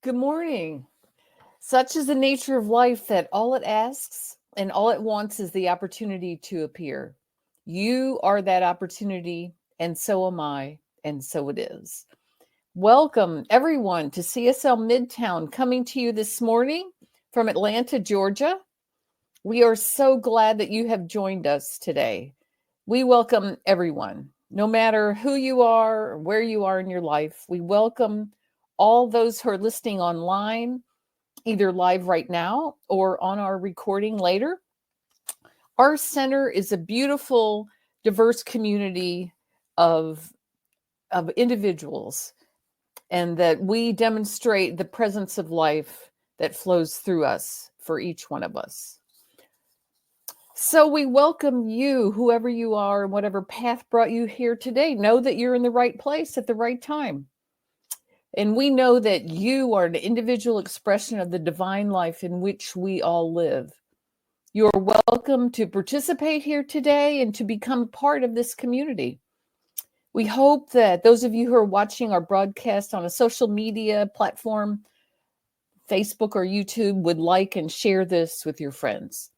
Good morning. Such is the nature of life that all it asks and all it wants is the opportunity to appear. You are that opportunity, and so am I, and so it is. Welcome, everyone, to CSL Midtown, coming to you this morning from Atlanta, Georgia. We are so glad that you have joined us today. We welcome everyone, no matter who you are or where you are in your life. We welcome all those who are listening online, either live right now or on our recording later. Our center is a beautiful, diverse community of individuals, and that we demonstrate the presence of life that flows through us for each one of us. So we welcome you, whoever you are, and whatever path brought you here today. Know that you're in the right place at the right time. And we know that you are an individual expression of the divine life in which we all live. You're welcome to participate here today and to become part of this community. We hope that those of you who are watching our broadcast on a social media platform, Facebook or YouTube, would like and share this with your friends.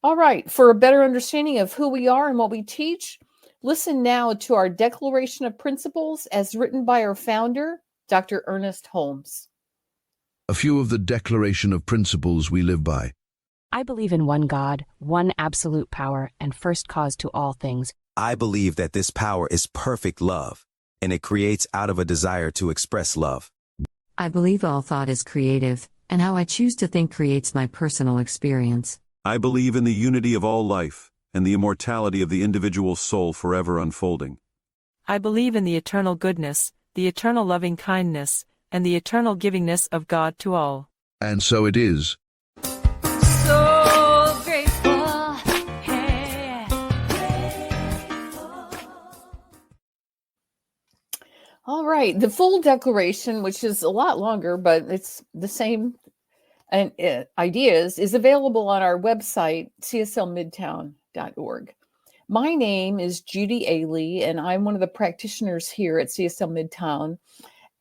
All right, for a better understanding of who we are and what we teach, listen now to our Declaration of Principles as written by our founder, Dr. Ernest Holmes. A few of the Declaration of Principles we live by. I believe in one God, one absolute power, and first cause to all things. I believe that this power is perfect love, and it creates out of a desire to express love. I believe all thought is creative, and how I choose to think creates my personal experience. I believe in the unity of all life, and the immortality of the individual soul forever unfolding. I believe in the eternal goodness, the eternal loving kindness, and the eternal givingness of God to all. And so it is. So grateful. All right, the full declaration, which is a lot longer, but it's the same ideas, is available on our website, cslmidtown.org. My name is Judy Ailey, and I'm one of the practitioners here at CSL Midtown,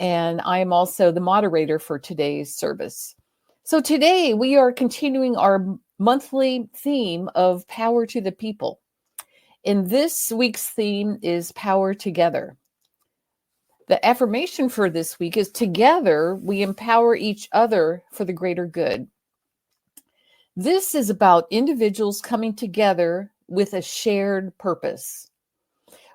and I am also the moderator for today's service. So today we are continuing our monthly theme of Power to the People. And this week's theme is Power Together. The affirmation for this week is together we empower each other for the greater good. This is about individuals coming together with a shared purpose.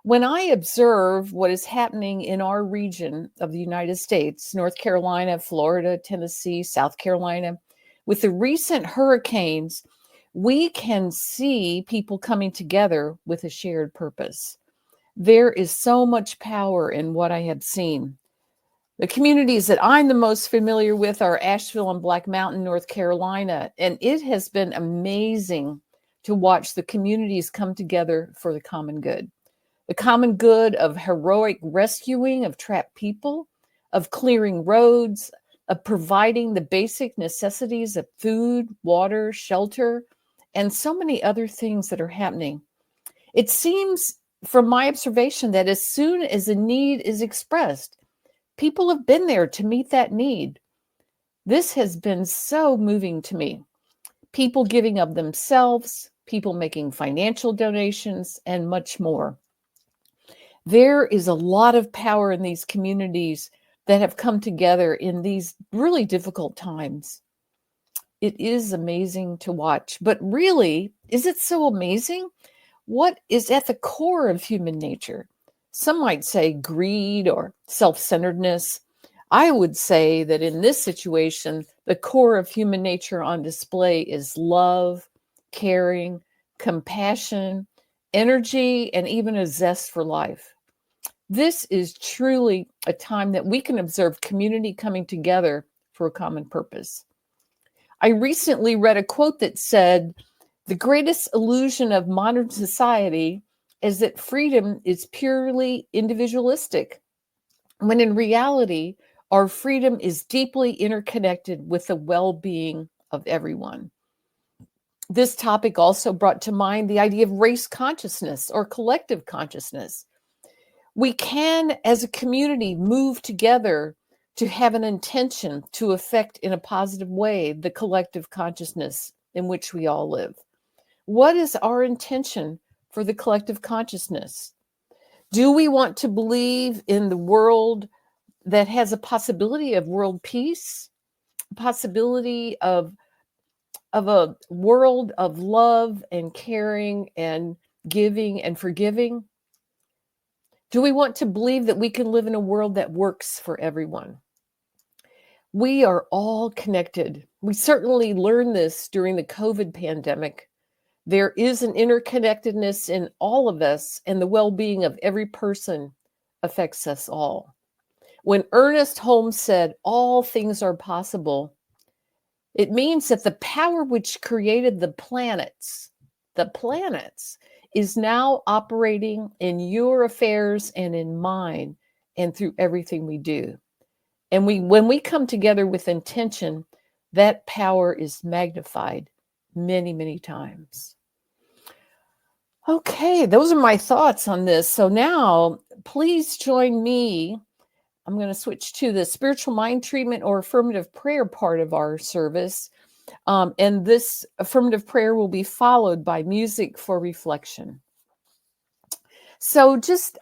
When I observe what is happening in our region of the United States, North Carolina, Florida, Tennessee, South Carolina, with the recent hurricanes, we can see people coming together with a shared purpose. There is so much power in what I have seen. The communities that I'm the most familiar with are Asheville and Black Mountain, North Carolina, and it has been amazing to watch the communities come together for the common good. The common good of heroic rescuing of trapped people, of clearing roads, of providing the basic necessities of food, water, shelter, and so many other things that are happening. It seems from my observation that as soon as a need is expressed, people have been there to meet that need. This has been so moving to me. People giving of themselves, people making financial donations, and much more. There is a lot of power in these communities that have come together in these really difficult times. It is amazing to watch, but really, is it so amazing? What is at the core of human nature? Some might say greed or self-centeredness. I would say that in this situation, the core of human nature on display is love, caring, compassion, energy, and even a zest for life. This is truly a time that we can observe community coming together for a common purpose. I recently read a quote that said, "The greatest illusion of modern society is that freedom is purely individualistic, when in reality, our freedom is deeply interconnected with the well-being of everyone." This topic also brought to mind the idea of race consciousness or collective consciousness. We can, as a community, move together to have an intention to affect in a positive way the collective consciousness in which we all live. What is our intention for the collective consciousness? Do we want to believe in the world that has a possibility of world peace, a possibility of a world of love and caring and giving and forgiving? Do we want to believe that we can live in a world that works for everyone? We are all connected. We certainly learned this during the COVID pandemic. There is an interconnectedness in all of us, and the well-being of every person affects us all. When Ernest Holmes said, "All things are possible," it means that the power which created the planets, is now operating in your affairs and in mine and through everything we do. And when we come together with intention, that power is magnified many, many times. Okay, those are my thoughts on this. So now, please join me. I'm going to switch to the spiritual mind treatment or affirmative prayer part of our service. And this affirmative prayer will be followed by music for reflection. So just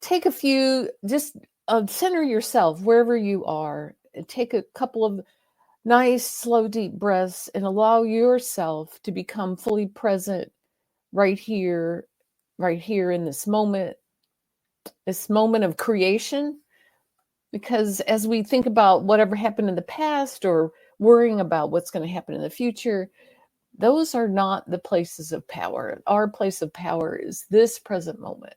take a few, just center yourself wherever you are. Take a couple of nice, slow, deep breaths and allow yourself to become fully present right here in this moment of creation. Because as we think about whatever happened in the past or worrying about what's going to happen in the future, those are not the places of power. Our place of power is this present moment.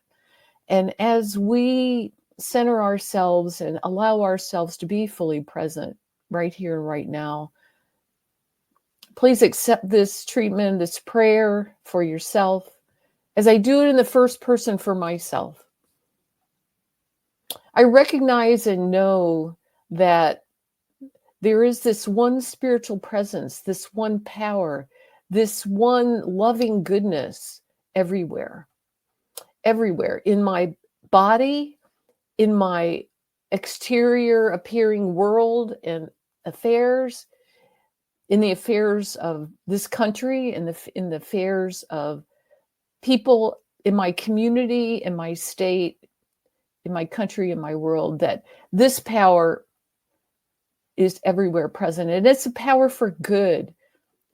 And as we center ourselves and allow ourselves to be fully present right here, right now, please accept this treatment, this prayer for yourself, as I do it in the first person for myself. I recognize and know that there is this one spiritual presence, this one power, this one loving goodness everywhere in my body, in my exterior appearing world and affairs, in the affairs of this country, in the affairs of people in my community, in my state, in my country, in my world, that this power is everywhere present. And it's a power for good.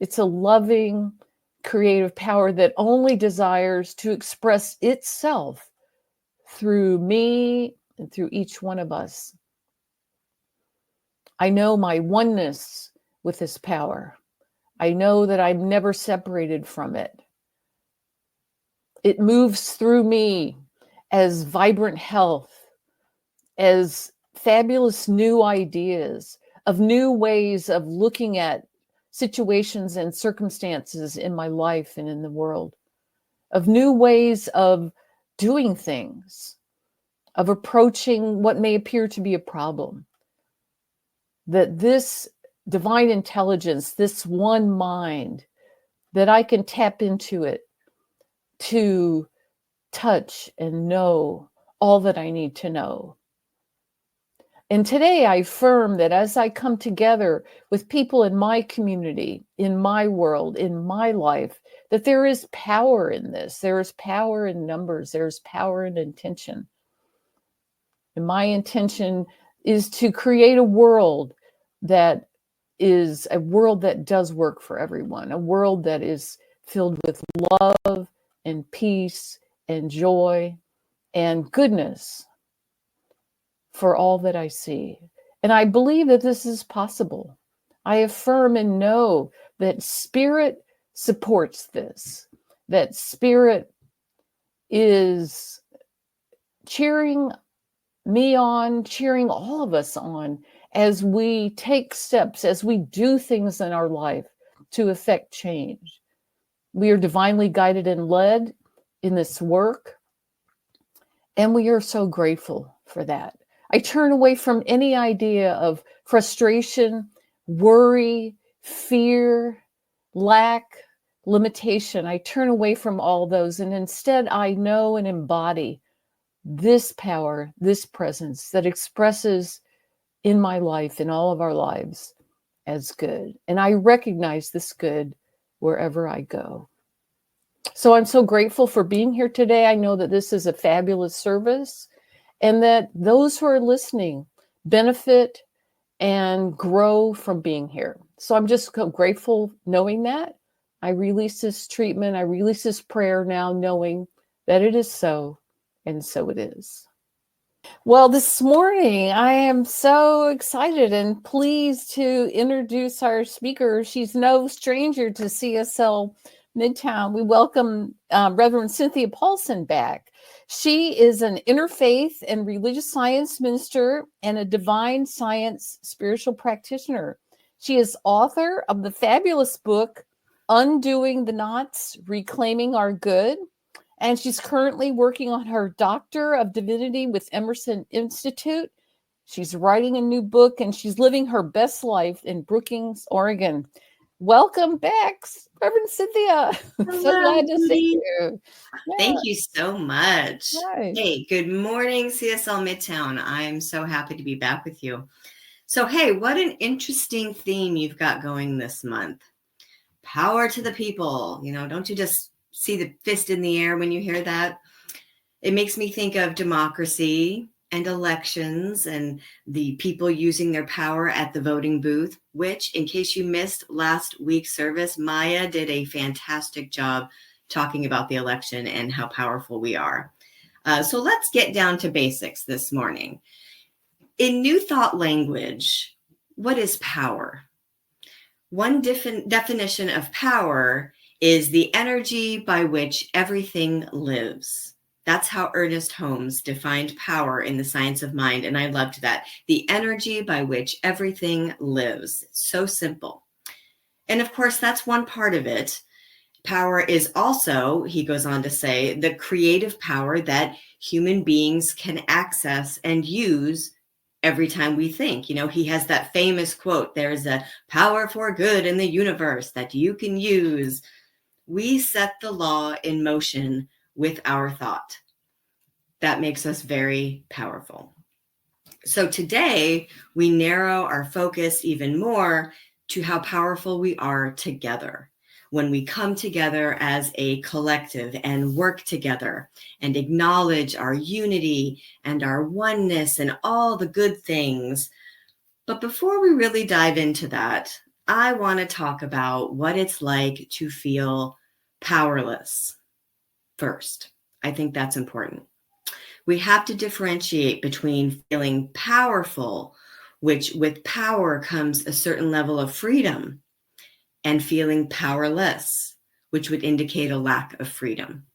It's a loving, creative power that only desires to express itself through me and through each one of us. I know my oneness with this power. I know that I'm never separated from it. It moves through me as vibrant health, as fabulous new ideas, of new ways of looking at situations and circumstances in my life and in the world, of new ways of doing things, of approaching what may appear to be a problem. That this divine intelligence, this one mind, that I can tap into it to touch and know all that I need to know. And today I affirm that as I come together with people in my community, in my world, in my life, that there is power in this. There is power in numbers. There's power in intention. And my intention is to create a world that is a world that does work for everyone, a world that is filled with love and peace and joy and goodness for all that I see. And I believe that this is possible. I affirm and know that Spirit supports this, that Spirit is cheering me on, cheering all of us on as we take steps, as we do things in our life to effect change. We are divinely guided and led in this work, and we are so grateful for that. I turn away from any idea of frustration, worry, fear, lack, limitation. I turn away from all those, and instead I know and embody this power, this presence that expresses in my life, in all of our lives, as good. And I recognize this good wherever I go. So I'm so grateful for being here today. I know that this is a fabulous service and that those who are listening benefit and grow from being here. So I'm just so grateful knowing that. I release this treatment, I release this prayer now, knowing that it is so, and so it is. Well, this morning I am so excited and pleased to introduce our speaker. She's no stranger to CSL Midtown. We welcome Reverend Cynthia Paulsen back. She is an interfaith and religious science minister and a divine science spiritual practitioner. She is author of the fabulous book, Undoing the Knots, Reclaiming Our Good. And she's currently working on her Doctor of Divinity with Emerson Institute. She's writing a new book and she's living her best life in Brookings, Oregon. Welcome back, Reverend Cynthia. Hello, So glad to see Judy. you. Thank you so much. Hi. Hey, good morning, CSL Midtown. I'm so happy to be back with you. So, hey, what an interesting theme you've got going this month. Power to the people. You know, don't you just see the fist in the air when you hear that? It makes me think of democracy and elections and the people using their power at the voting booth, which, in case you missed last week's service, Maya did a fantastic job talking about the election and how powerful we are. So let's get down to basics this morning. In New Thought language, what is power? One definition of power is the energy by which everything lives. That's how Ernest Holmes defined power in The Science of Mind, and I loved that. The energy by which everything lives. So simple. And of course, that's one part of it. Power is also, he goes on to say, the creative power that human beings can access and use every time we think. You know, he has that famous quote, there's a power for good in the universe that you can use. We set the law in motion with our thought. That makes us very powerful. So today, we narrow our focus even more to how powerful we are together. When we come together as a collective and work together and acknowledge our unity and our oneness and all the good things. But before we really dive into that, I want to talk about what it's like to feel powerless first. I think that's important. We have to differentiate between feeling powerful, which with power comes a certain level of freedom, and feeling powerless, which would indicate a lack of freedom.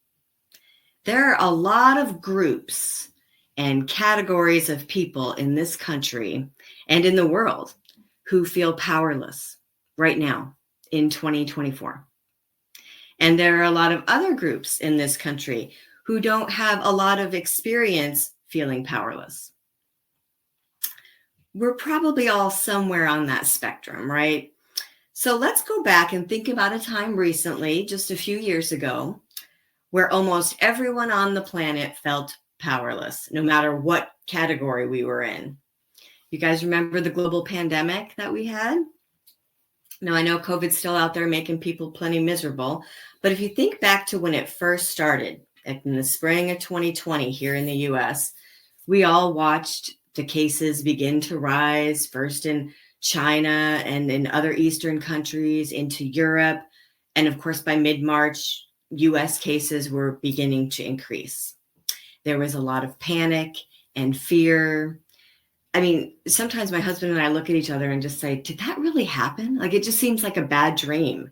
There are a lot of groups and categories of people in this country and in the world who feel powerless right now in 2024. And there are a lot of other groups in this country who don't have a lot of experience feeling powerless. We're probably all somewhere on that spectrum, right? So let's go back and think about a time recently, just a few years ago, where almost everyone on the planet felt powerless, no matter what category we were in. You guys remember the global pandemic that we had? Now, I know COVID's still out there making people plenty miserable, but if you think back to when it first started, in the spring of 2020 here in the US, we all watched the cases begin to rise, first in China and in other Eastern countries, into Europe. And of course, by mid-March, US cases were beginning to increase. There was a lot of panic and fear. I mean, sometimes my husband and I look at each other and just say, did that really happen? Like, it just seems like a bad dream.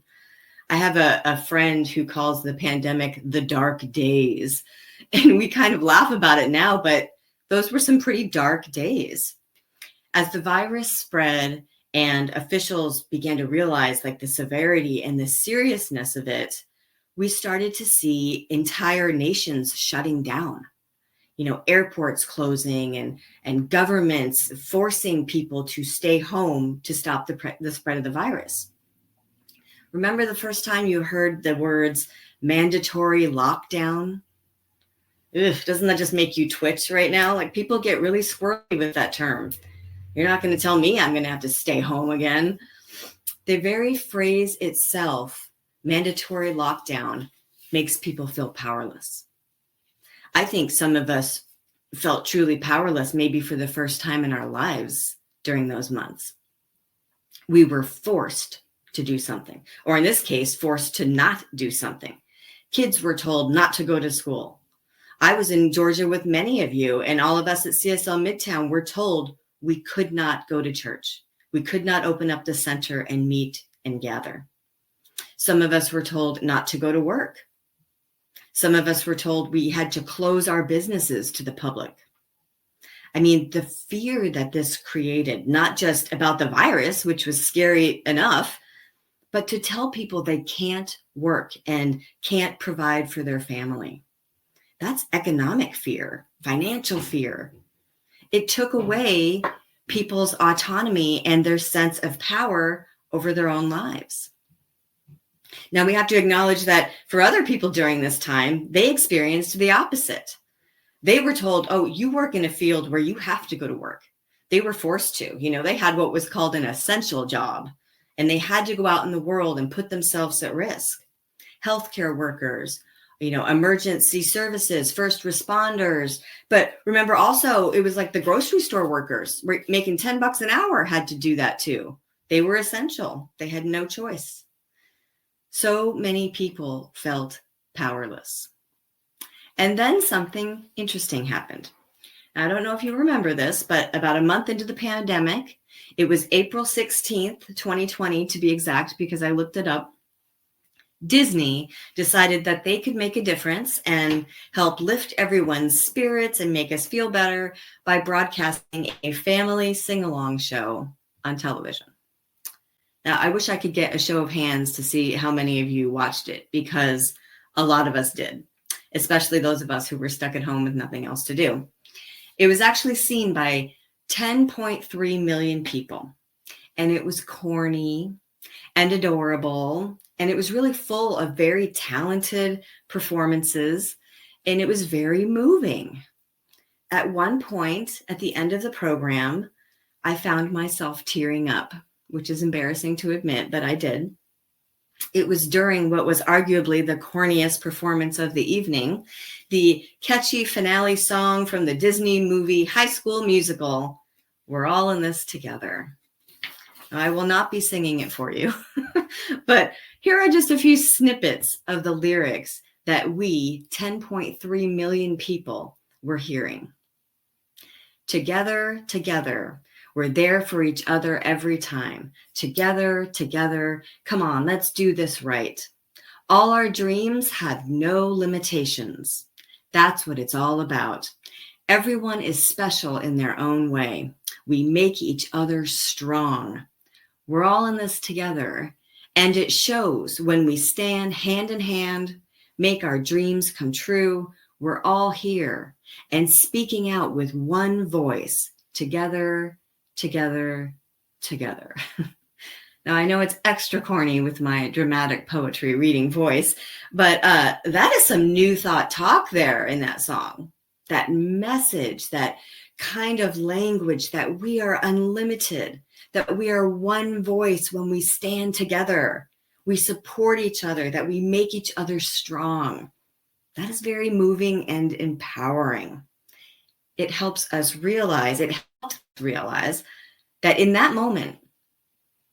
I have a friend who calls the pandemic the dark days, and we kind of laugh about it now, but those were some pretty dark days. As the virus spread and officials began to realize like the severity and the seriousness of it, we started to see entire nations shutting down. You know, airports closing and governments forcing people to stay home to stop the spread of the virus. Remember the first time you heard the words mandatory lockdown? Ugh, doesn't that just make you twitch right now? Like, people get really squirrely with that term. You're not going to tell me I'm going to have to stay home again. The very phrase itself, mandatory lockdown, makes people feel powerless. I think some of us felt truly powerless, maybe for the first time in our lives during those months. We were forced to do something, or in this case, forced to not do something. Kids were told not to go to school. I was in Georgia with many of you, and all of us at CSL Midtown were told we could not go to church. We could not open up the center and meet and gather. Some of us were told not to go to work. Some of us were told we had to close our businesses to the public. I mean, the fear that this created, not just about the virus, which was scary enough, but to tell people they can't work and can't provide for their family. That's economic fear, financial fear. It took away people's autonomy and their sense of power over their own lives. Now, we have to acknowledge that for other people during this time, they experienced the opposite. They were told, oh, you work in a field where you have to go to work. They were forced to. They had what was called an essential job, and they had to go out in the world and put themselves at risk. Healthcare workers, emergency services, first responders. But remember also, it was like the grocery store workers making $10 an hour had to do that too. They were essential. They had no choice. So many people felt powerless. And then something interesting happened. I don't know if you remember this, but about a month into the pandemic, it was April 16th, 2020 to be exact, because I looked it up. Disney decided that they could make a difference and help lift everyone's spirits and make us feel better by broadcasting a family sing-along show on television. Now, I wish I could get a show of hands to see how many of you watched it, because a lot of us did, especially those of us who were stuck at home with nothing else to do. It was actually seen by 10.3 million people, and it was corny and adorable, and it was really full of very talented performances, and it was very moving. At one point, at the end of the program, I found myself tearing up, which is embarrassing to admit, but I did. It was during what was arguably the corniest performance of the evening, the catchy finale song from the Disney movie High School Musical, We're All in This Together. Now, I will not be singing it for you, but here are just a few snippets of the lyrics that we, 10.3 million people, were hearing. Together, together, we're there for each other every time. Together, together, come on, let's do this right. All our dreams have no limitations. That's what it's all about. Everyone is special in their own way. We make each other strong. We're all in this together, and it shows when we stand hand in hand, make our dreams come true. We're all here and speaking out with one voice, together, together, together. Now, I know it's extra corny with my dramatic poetry reading voice, but that is some new thought talk there in that song. That message, that kind of language that we are unlimited, that we are one voice when we stand together, we support each other, that we make each other strong. That is very moving and empowering. It helps us realize that in that moment,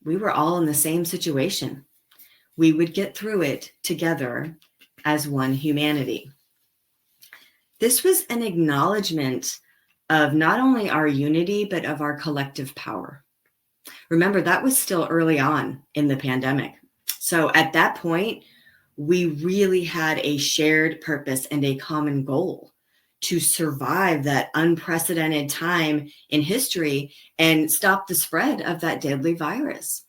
we were all in the same situation. We would get through it together as one humanity. This was an acknowledgement of not only our unity, but of our collective power. Remember, that was still early on in the pandemic. So at that point, we really had a shared purpose and a common goal to survive that unprecedented time in history and stop the spread of that deadly virus.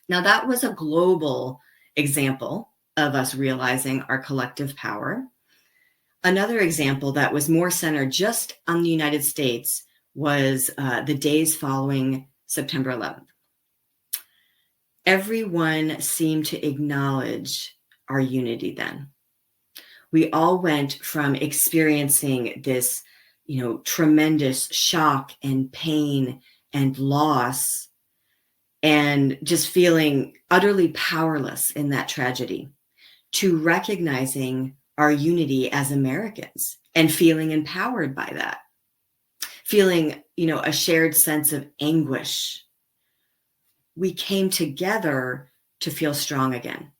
Now, that was a global example of us realizing our collective power. Another example that was more centered just on the United States was the days following September 11th. Everyone seemed to acknowledge our unity then. We all went from experiencing this, tremendous shock and pain and loss and just feeling utterly powerless in that tragedy, to recognizing our unity as Americans and feeling empowered by that, feeling, a shared sense of anguish. We came together to feel strong again.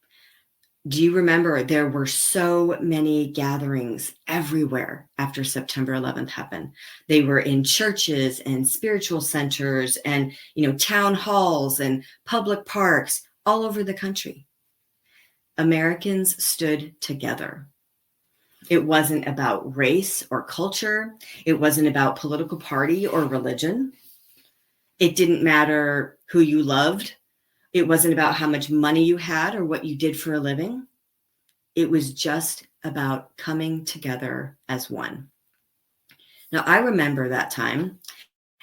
Do you remember there were so many gatherings everywhere after September 11th happened? They were in churches and spiritual centers and, town halls and public parks all over the country. Americans stood together. It wasn't about race or culture. It wasn't about political party or religion. It didn't matter who you loved. It wasn't about how much money you had or what you did for a living. It was just about coming together as one. Now, I remember that time,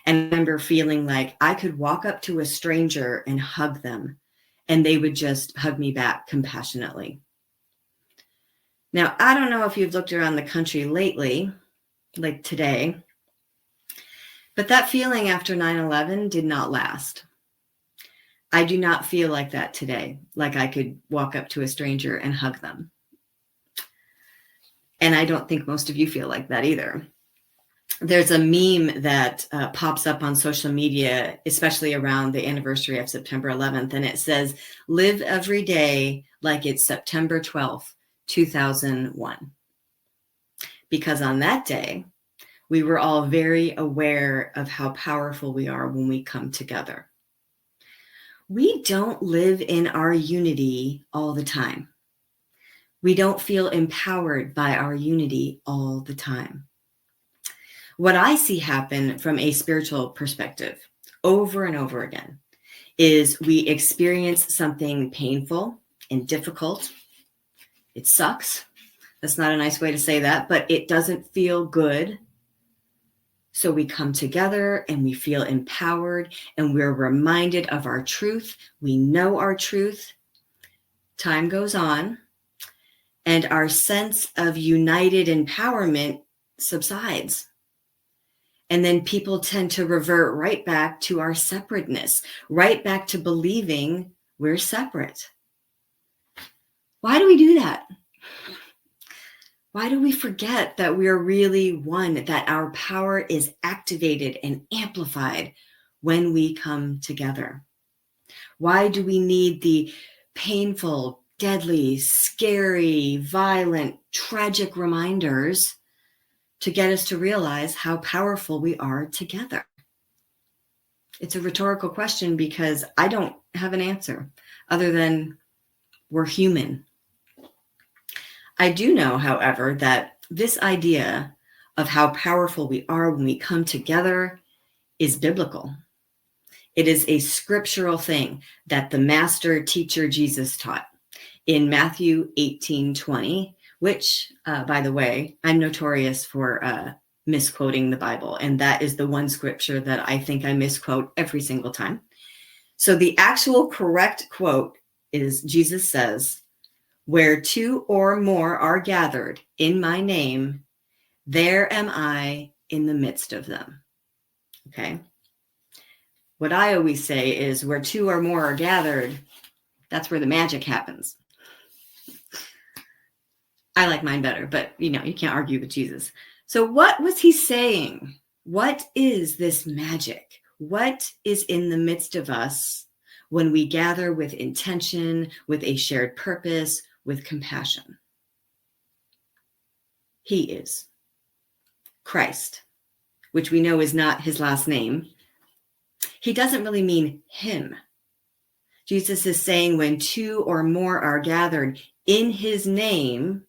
and I remember feeling like I could walk up to a stranger and hug them, and they would just hug me back compassionately. Now, I don't know if you've looked around the country lately, like today, but that feeling after 9/11 did not last. I do not feel like that today, like I could walk up to a stranger and hug them. And I don't think most of you feel like that either. There's a meme that pops up on social media, especially around the anniversary of September 11th, and it says, "Live every day like it's September 12th, 2001. Because on that day, we were all very aware of how powerful we are when we come together. We don't live in our unity all the time. We don't feel empowered by our unity all the time. What I see happen from a spiritual perspective over and over again is we experience something painful and difficult. It sucks. That's not a nice way to say that, but it doesn't feel good. So we come together and we feel empowered and we're reminded of our truth. We know our truth. Time goes on and our sense of united empowerment subsides. And then people tend to revert right back to our separateness, right back to believing we're separate. Why do we do that? Why do we forget that we are really one, that our power is activated and amplified when we come together? Why do we need the painful, deadly, scary, violent, tragic reminders to get us to realize how powerful we are together? It's a rhetorical question because I don't have an answer other than we're human. I do know, however, that this idea of how powerful we are when we come together is biblical. It is a scriptural thing that the master teacher Jesus taught in Matthew 18:20, which, by the way, I'm notorious for misquoting the Bible. And that is the one scripture that I think I misquote every single time. So the actual correct quote is Jesus says, "Where two or more are gathered in my name, there am I in the midst of them." Okay. What I always say is where two or more are gathered, that's where the magic happens. I like mine better, but you can't argue with Jesus. So what was he saying? What is this magic? What is in the midst of us when we gather with intention, with a shared purpose, with compassion? He is Christ, which we know is not his last name. He doesn't really mean him. Jesus is saying when two or more are gathered in his name,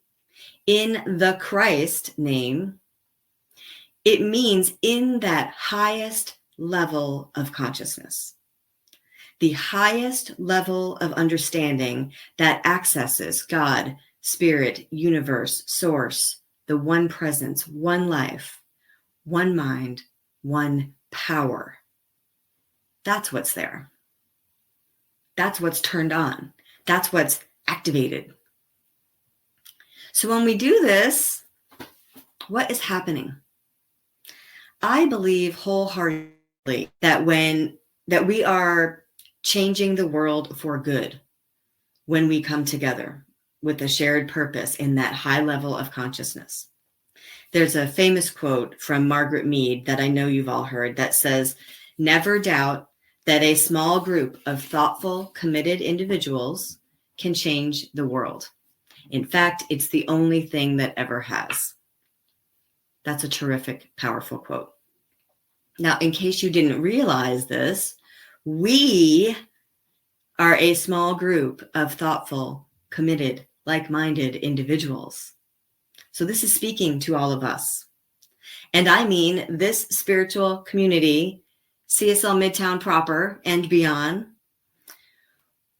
in the Christ name, it means in that highest level of consciousness, the highest level of understanding that accesses God, spirit, universe, source, the one presence, one life, one mind, one power. That's what's there. That's what's turned on. That's what's activated. So when we do this, what is happening? I believe wholeheartedly that we are changing the world for good when we come together with a shared purpose in that high level of consciousness. There's a famous quote from Margaret Mead that I know you've all heard that says, "Never doubt that a small group of thoughtful, committed individuals can change the world. In fact, it's the only thing that ever has." That's a terrific, powerful quote. Now, in case you didn't realize this, we are a small group of thoughtful, committed, like-minded individuals. So this is speaking to all of us. And I mean this spiritual community, CSL Midtown proper and beyond.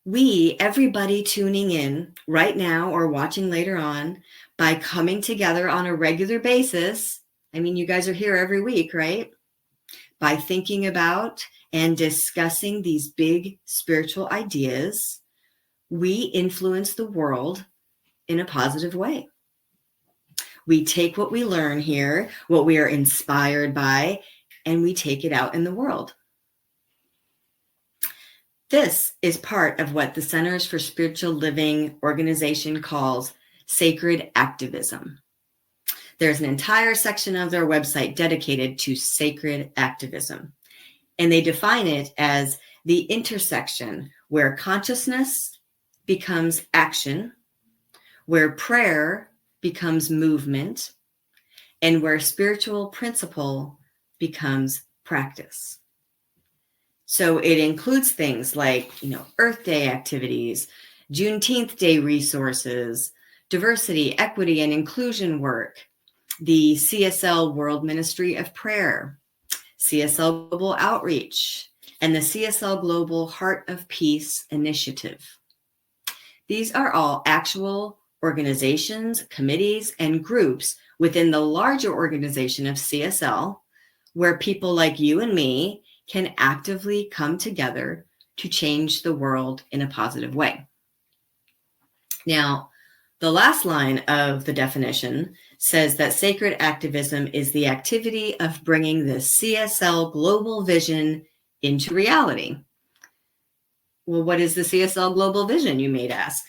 We, everybody tuning in right now or watching later on, by coming together on a regular basis, I mean, you guys are here every week, right? By thinking about and discussing these big spiritual ideas, we influence the world in a positive way. We take what we learn here, what we are inspired by, and we take it out in the world. This is part of what the Centers for Spiritual Living organization calls sacred activism. There's an entire section of their website dedicated to sacred activism, and they define it as the intersection where consciousness becomes action, where prayer becomes movement, and where spiritual principle becomes practice. So it includes things like, Earth Day activities, Juneteenth Day resources, diversity, equity, and inclusion work, the CSL World Ministry of Prayer, CSL Global Outreach, and the CSL Global Heart of Peace Initiative. These are all actual organizations, committees, and groups within the larger organization of CSL, where people like you and me can actively come together to change the world in a positive way. Now, the last line of the definition says that sacred activism is the activity of bringing the CSL global vision into reality. Well, what is the CSL global vision, you may ask?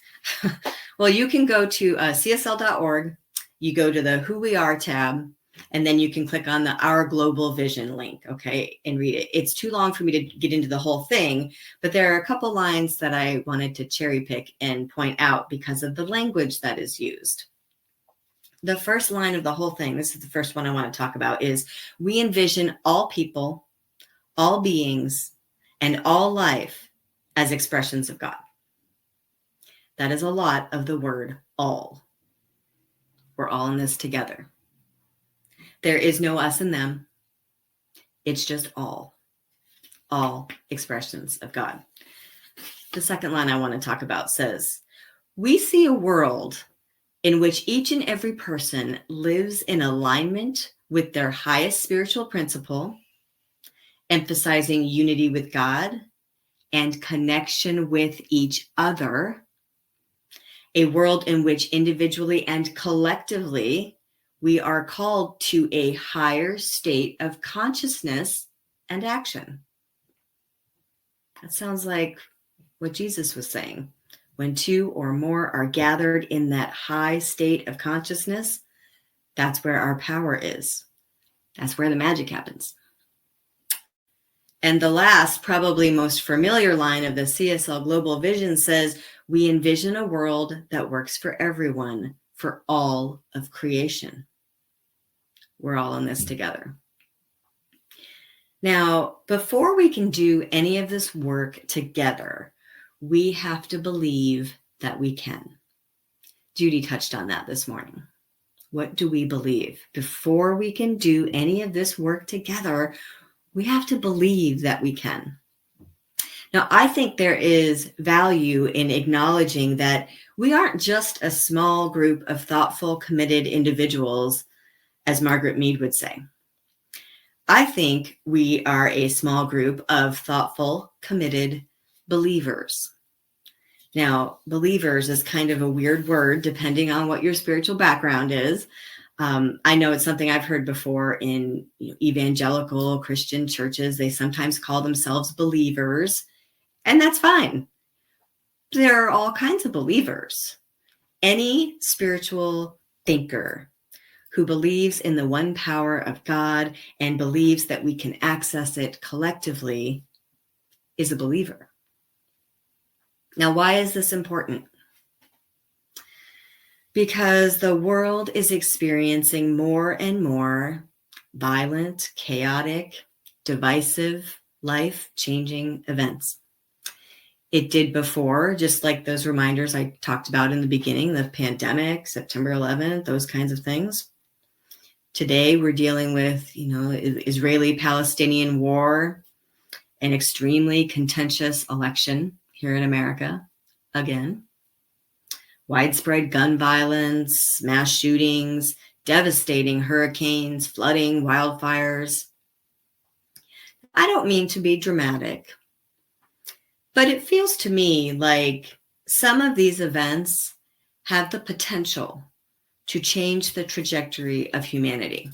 Well, you can go to csl.org, you go to the Who We Are tab, and then you can click on the Our Global Vision link, okay, and read it. It's too long for me to get into the whole thing, but there are a couple lines that I wanted to cherry pick and point out because of the language that is used. The first line of the whole thing, this is the first one I want to talk about, is we envision all people, all beings, and all life as expressions of God. That is a lot of the word all. We're all in this together. There is no us and them. It's just all expressions of God. The second line I want to talk about says, we see a world in which each and every person lives in alignment with their highest spiritual principle, emphasizing unity with God and connection with each other. A world in which individually and collectively we are called to a higher state of consciousness and action. That sounds like what Jesus was saying. When two or more are gathered in that high state of consciousness, that's where our power is. That's where the magic happens. And the last, probably most familiar line of the CSL Global Vision says, we envision a world that works for everyone, for all of creation. We're all in this together. Now, before we can do any of this work together, we have to believe that we can. Judy touched on that this morning. What do we believe? Before we can do any of this work together, we have to believe that we can. Now, I think there is value in acknowledging that we aren't just a small group of thoughtful, committed individuals, as Margaret Mead would say. I think we are a small group of thoughtful, committed believers. Now, believers is kind of a weird word depending on what your spiritual background is. I know it's something I've heard before in evangelical Christian churches. They sometimes call themselves believers, and that's fine. There are all kinds of believers. Any spiritual thinker who believes in the one power of God and believes that we can access it collectively is a believer. Now, why is this important? Because the world is experiencing more and more violent, chaotic, divisive, life-changing events. It did before, just like those reminders I talked about in the beginning, the pandemic, September 11th, those kinds of things. Today, we're dealing with, Israeli-Palestinian war, an extremely contentious election here in America, again. Widespread gun violence, mass shootings, devastating hurricanes, flooding, wildfires. I don't mean to be dramatic, but it feels to me like some of these events have the potential to change the trajectory of humanity,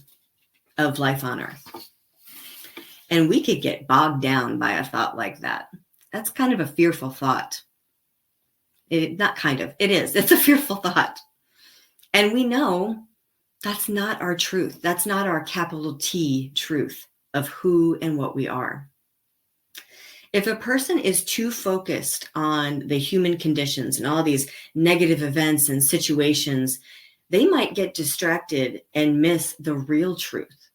of life on Earth. And we could get bogged down by a thought like that. That's kind of a fearful thought. It is. It's a fearful thought. And we know that's not our truth. That's not our capital T truth of who and what we are. If a person is too focused on the human conditions and all these negative events and situations, they might get distracted and miss the real truth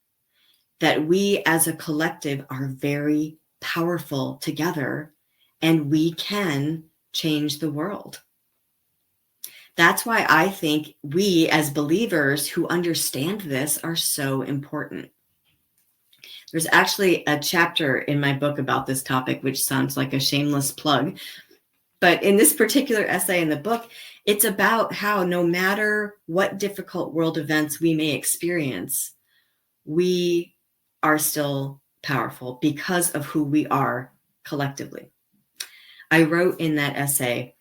that we as a collective are very powerful together and we can change the world. That's why I think we as believers who understand this are so important. There's actually a chapter in my book about this topic, which sounds like a shameless plug. But in this particular essay in the book, it's about how no matter what difficult world events we may experience, we are still powerful because of who we are collectively. I wrote in that essay,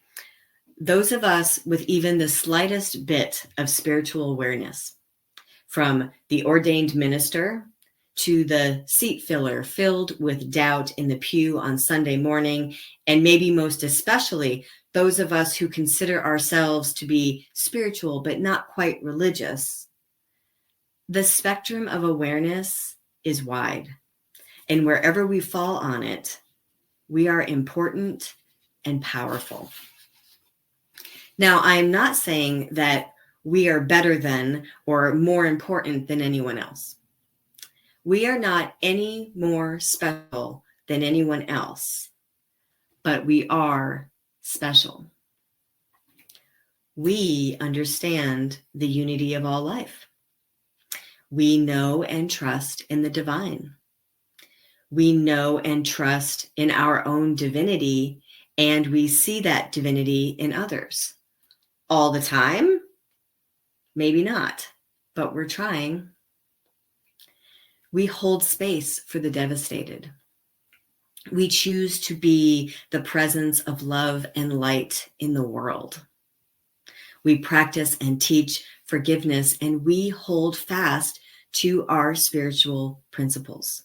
those of us with even the slightest bit of spiritual awareness, from the ordained minister to the seat filler filled with doubt in the pew on Sunday morning, and maybe most especially those of us who consider ourselves to be spiritual but not quite religious, the spectrum of awareness is wide. And wherever we fall on it, we are important and powerful. Now, I'm not saying that we are better than or more important than anyone else. We are not any more special than anyone else, but we are special. We understand the unity of all life. We know and trust in the divine. We know and trust in our own divinity, and we see that divinity in others. All the time? Maybe not, but we're trying. We hold space for the devastated. We choose to be the presence of love and light in the world. We practice and teach forgiveness, and we hold fast to our spiritual principles.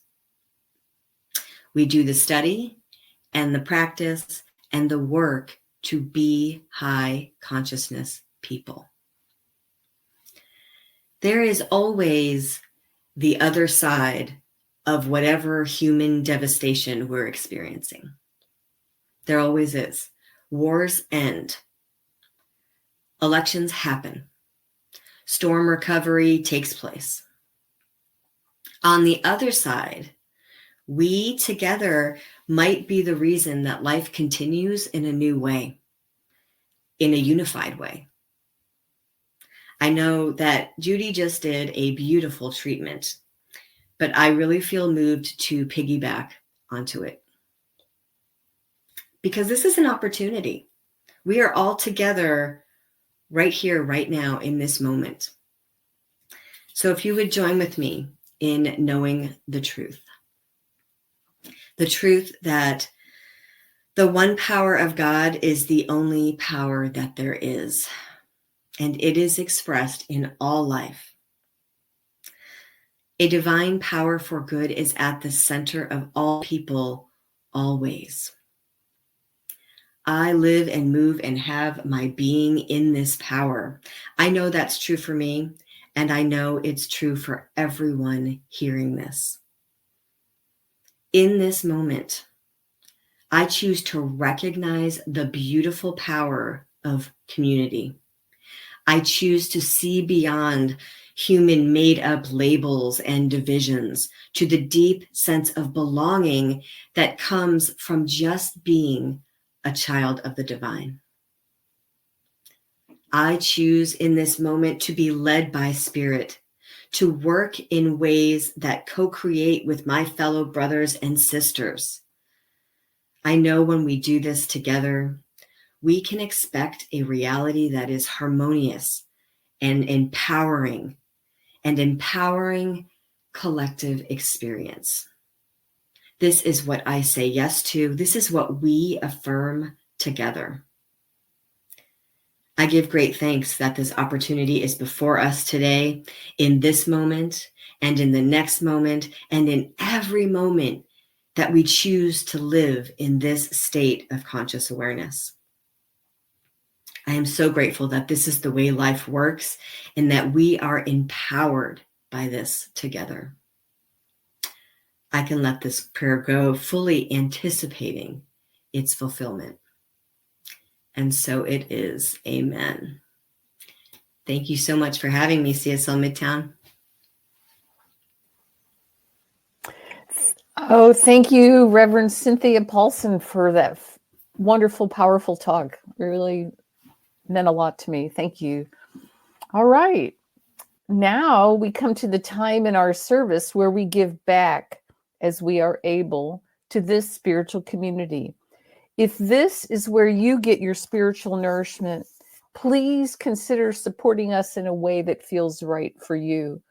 We do the study and the practice and the work to be high consciousness people. There is always the other side of whatever human devastation we're experiencing. There always is. Wars end. Elections happen. Storm recovery takes place. On the other side, we together might be the reason that life continues in a new way, in a unified way. I know that Judy just did a beautiful treatment, but I really feel moved to piggyback onto it. Because this is an opportunity. We are all together right here, right now, in this moment. So if you would join with me in knowing the truth that the one power of God is the only power that there is, and it is expressed in all life, A divine power for good is at the center of all people, always. I live and move and have my being in this power. I know that's true for me, and I know it's true for everyone hearing this. In this moment, I choose to recognize the beautiful power of community. I choose to see beyond human made up labels and divisions to the deep sense of belonging that comes from just being a child of the divine. I choose in this moment to be led by Spirit, to work in ways that co-create with my fellow brothers and sisters. I know when we do this together, we can expect a reality that is harmonious and empowering collective experience. This is what I say yes to. This is what we affirm together. I give great thanks that this opportunity is before us today, in this moment, and in the next moment, and in every moment that we choose to live in this state of conscious awareness. I am so grateful that this is the way life works and that we are empowered by this together. I can let this prayer go, fully anticipating its fulfillment. And so it is. Amen. Thank you so much for having me, CSL Midtown. Oh, thank you, Reverend Cynthia Paulsen, for that wonderful, powerful talk. It really meant a lot to me. Thank you. All right. Now we come to the time in our service where we give back as we are able to this spiritual community. If this is where you get your spiritual nourishment, please consider supporting us in a way that feels right for you.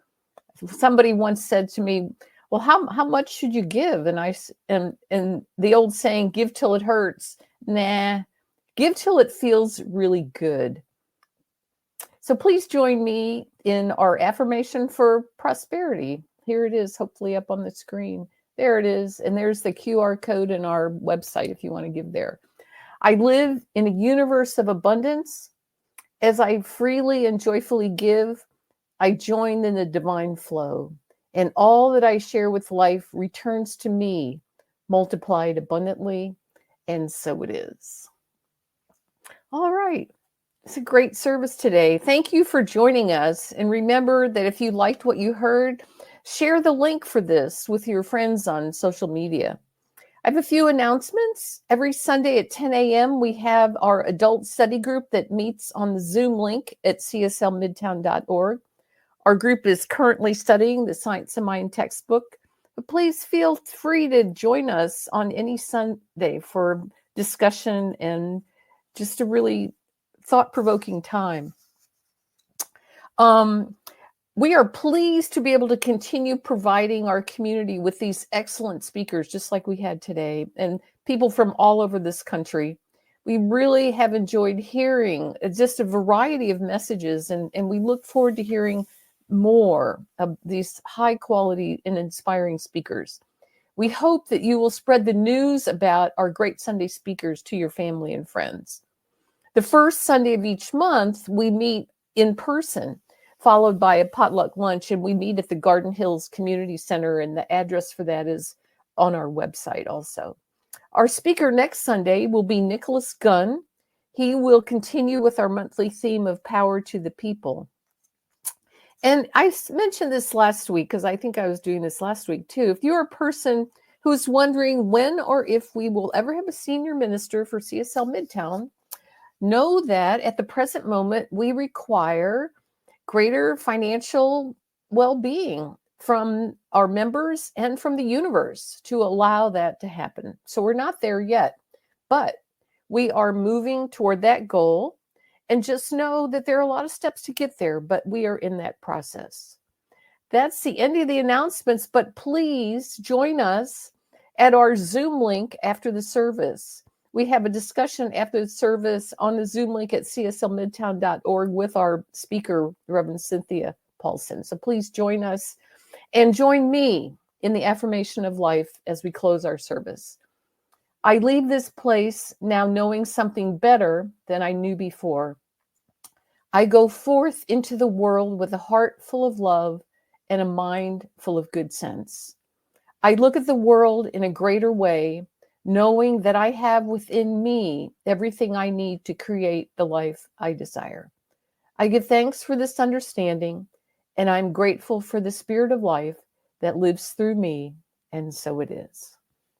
Somebody once said to me, well, how much should you give? And the old saying, give till it hurts. Nah, give till it feels really good. So please join me in our affirmation for prosperity. Here it is, hopefully up on the screen. There it is. And there's the QR code in our website if you want to give there. I live in a universe of abundance. As I freely and joyfully give, I join in the divine flow. And all that I share with life returns to me, multiplied abundantly. And so it is. All right. It's a great service today. Thank you for joining us. And remember that if you liked what you heard, share the link for this with your friends on social media. I have a few announcements. Every Sunday at 10 a.m., we have our adult study group that meets on the Zoom link at cslmidtown.org. Our group is currently studying the Science of Mind textbook, but please feel free to join us on any Sunday for discussion and just a really thought-provoking time. We are pleased to be able to continue providing our community with these excellent speakers, just like we had today, and people from all over this country. We really have enjoyed hearing just a variety of messages, and we look forward to hearing more of these high quality and inspiring speakers. We hope that you will spread the news about our great Sunday speakers to your family and friends. The first Sunday of each month, we meet in person, followed by a potluck lunch, and we meet at the Garden Hills Community Center, and the address for that is on our website also. Our speaker next Sunday will be Nicholas Gunn. He will continue with our monthly theme of Power to the People. And I mentioned this last week because I think I was doing this last week too. If you're a person who's wondering when or if we will ever have a senior minister for CSL Midtown, know that at the present moment, we require greater financial well-being from our members and from the universe to allow that to happen. So we're not there yet, but we are moving toward that goal. And just know that there are a lot of steps to get there, but we are in that process. That's the end of the announcements, but please join us at our Zoom link after the service. We have a discussion after the service on the Zoom link at cslmidtown.org with our speaker, Rev Cynthia Paulsen. So please join us. and join me in the affirmation of life as we close our service. I leave this place now knowing something better than I knew before. I go forth into the world with a heart full of love and a mind full of good sense. I look at the world in a greater way, knowing that I have within me everything I need to create the life I desire. I give thanks for this understanding, and I'm grateful for the spirit of life that lives through me, and so it is.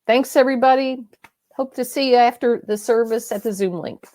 Thanks, everybody. Hope to see you after the service at the Zoom link.